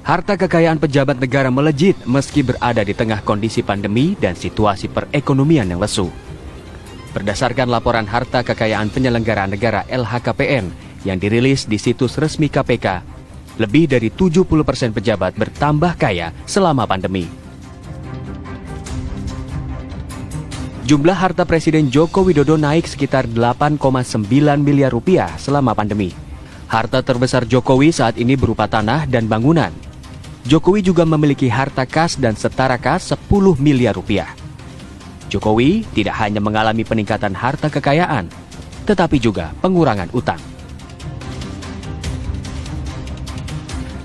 Harta kekayaan pejabat negara melejit meski berada di tengah kondisi pandemi dan situasi perekonomian yang lesu. Berdasarkan laporan harta kekayaan penyelenggara negara LHKPN yang dirilis di situs resmi KPK, lebih dari 70% pejabat bertambah kaya selama pandemi. Jumlah harta Presiden Joko Widodo naik sekitar 8,9 miliar rupiah selama pandemi. Harta terbesar Jokowi saat ini berupa tanah dan bangunan. Jokowi juga memiliki harta kas dan setara kas 10 miliar rupiah. Jokowi tidak hanya mengalami peningkatan harta kekayaan, tetapi juga pengurangan utang.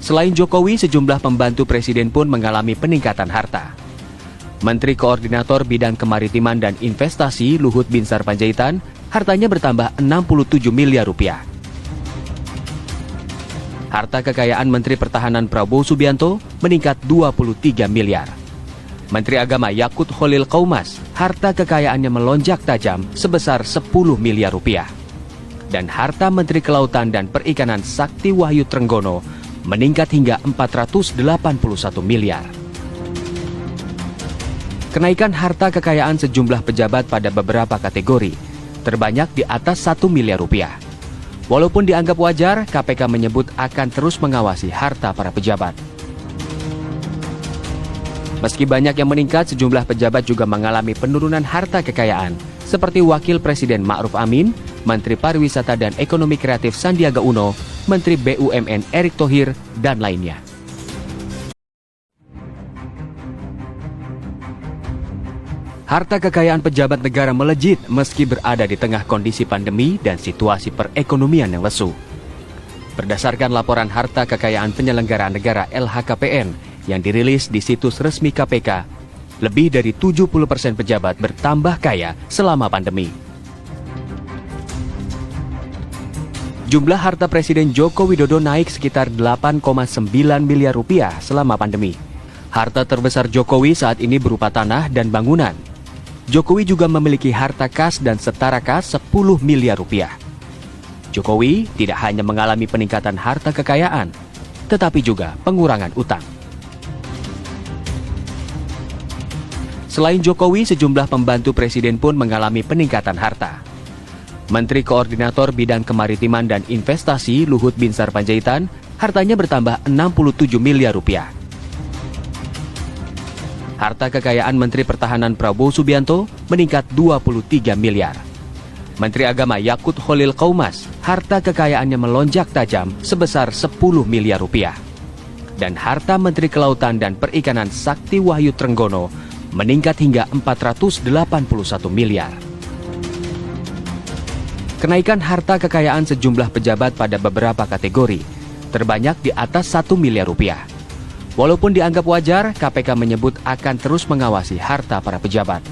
Selain Jokowi, sejumlah pembantu presiden pun mengalami peningkatan harta. Menteri Koordinator Bidang Kemaritiman dan Investasi Luhut Binsar Panjaitan hartanya bertambah 67 miliar rupiah. Harta kekayaan Menteri Pertahanan Prabowo Subianto meningkat 23 miliar. Menteri Agama Yakut Khalil Qaumas, harta kekayaannya melonjak tajam sebesar 10 miliar rupiah. Dan harta Menteri Kelautan dan Perikanan Sakti Wahyu Trenggono meningkat hingga 481 miliar. Kenaikan harta kekayaan sejumlah pejabat pada beberapa kategori terbanyak di atas 1 miliar rupiah. Walaupun dianggap wajar, KPK menyebut akan terus mengawasi harta para pejabat. Meski banyak yang meningkat, sejumlah pejabat juga mengalami penurunan harta kekayaan, seperti Wakil Presiden Ma'ruf Amin, Menteri Pariwisata dan Ekonomi Kreatif Sandiaga Uno, Menteri BUMN Erick Thohir, dan lainnya. Harta kekayaan pejabat negara melejit meski berada di tengah kondisi pandemi dan situasi perekonomian yang lesu. Berdasarkan laporan harta kekayaan penyelenggara negara LHKPN yang dirilis di situs resmi KPK, lebih dari 70% pejabat bertambah kaya selama pandemi. Jumlah harta Presiden Joko Widodo naik sekitar 8,9 miliar rupiah selama pandemi. Harta terbesar Jokowi saat ini berupa tanah dan bangunan. Jokowi juga memiliki harta kas dan setara kas 10 miliar rupiah. Jokowi tidak hanya mengalami peningkatan harta kekayaan, tetapi juga pengurangan utang. Selain Jokowi, sejumlah pembantu presiden pun mengalami peningkatan harta. Menteri Koordinator Bidang Kemaritiman dan Investasi Luhut Binsar Panjaitan hartanya bertambah 67 miliar rupiah. Harta kekayaan Menteri Pertahanan Prabowo Subianto meningkat 23 miliar. Menteri Agama Yakut Khalil Qaumas, harta kekayaannya melonjak tajam sebesar 10 miliar rupiah. Dan harta Menteri Kelautan dan Perikanan Sakti Wahyu Trenggono meningkat hingga 481 miliar. Kenaikan harta kekayaan sejumlah pejabat pada beberapa kategori terbanyak di atas 1 miliar rupiah. Walaupun dianggap wajar, KPK menyebut akan terus mengawasi harta para pejabat.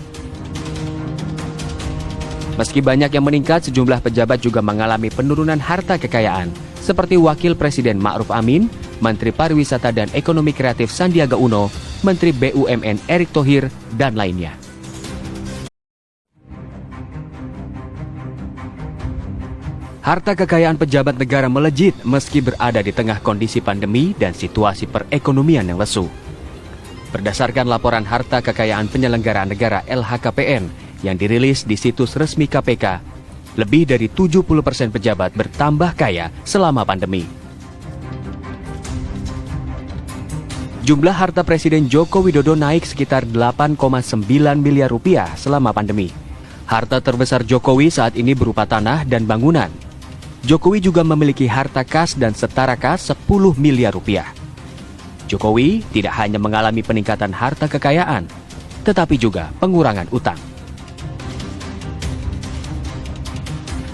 Meski banyak yang meningkat, sejumlah pejabat juga mengalami penurunan harta kekayaan, seperti Wakil Presiden Ma'ruf Amin, Menteri Pariwisata dan Ekonomi Kreatif Sandiaga Uno, Menteri BUMN Erick Thohir, dan lainnya. Harta kekayaan pejabat negara melejit meski berada di tengah kondisi pandemi dan situasi perekonomian yang lesu. Berdasarkan laporan harta kekayaan penyelenggara negara LHKPN yang dirilis di situs resmi KPK, lebih dari 70% pejabat bertambah kaya selama pandemi. Jumlah harta Presiden Joko Widodo naik sekitar 8,9 miliar rupiah selama pandemi. Harta terbesar Jokowi saat ini berupa tanah dan bangunan. Jokowi juga memiliki harta kas dan setara kas 10 miliar rupiah. Jokowi tidak hanya mengalami peningkatan harta kekayaan, tetapi juga pengurangan utang.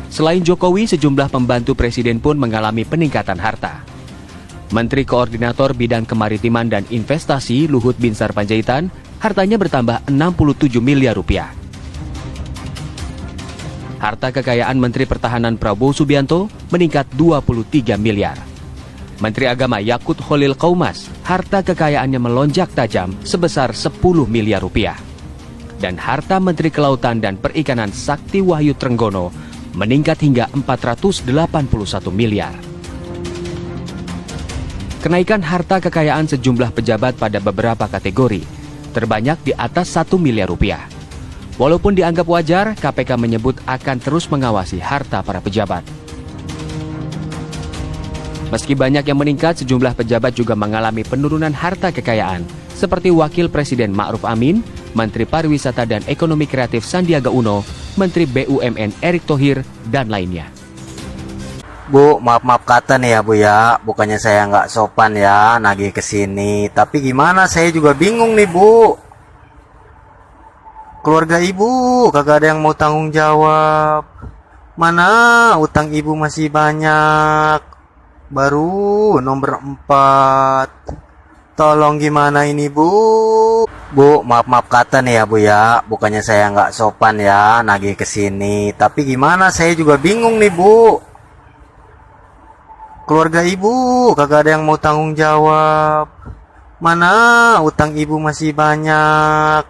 Selain Jokowi, sejumlah pembantu presiden pun mengalami peningkatan harta. Menteri Koordinator Bidang Kemaritiman dan Investasi Luhut Binsar Panjaitan hartanya bertambah 67 miliar rupiah. Harta kekayaan Menteri Pertahanan Prabowo Subianto meningkat 23 miliar. Menteri Agama Yakut Khalil Qaumas, harta kekayaannya melonjak tajam sebesar 10 miliar rupiah. Dan harta Menteri Kelautan dan Perikanan Sakti Wahyu Trenggono meningkat hingga 481 miliar. Kenaikan harta kekayaan sejumlah pejabat pada beberapa kategori, terbanyak di atas 1 miliar rupiah. Walaupun dianggap wajar, KPK menyebut akan terus mengawasi harta para pejabat. Meski banyak yang meningkat, sejumlah pejabat juga mengalami penurunan harta kekayaan, seperti Wakil Presiden Ma'ruf Amin, Menteri Pariwisata dan Ekonomi Kreatif Sandiaga Uno, Menteri BUMN Erick Thohir, dan lainnya. Bu, maaf kata nih ya Bu ya, bukannya saya nggak sopan ya nagih ke sini, tapi gimana saya juga bingung nih Bu. Keluarga Ibu kagak ada yang mau tanggung jawab. Mana utang Ibu masih banyak. Baru nomor 4. Tolong gimana ini Bu? Bu, maaf kata nih ya Bu ya, bukannya saya nggak sopan ya nagih ke sini, tapi gimana saya juga bingung nih Bu. Keluarga Ibu kagak ada yang mau tanggung jawab. Mana utang Ibu masih banyak.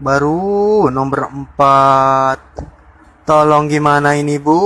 Baru nomor 4. Tolong gimana ini Bu?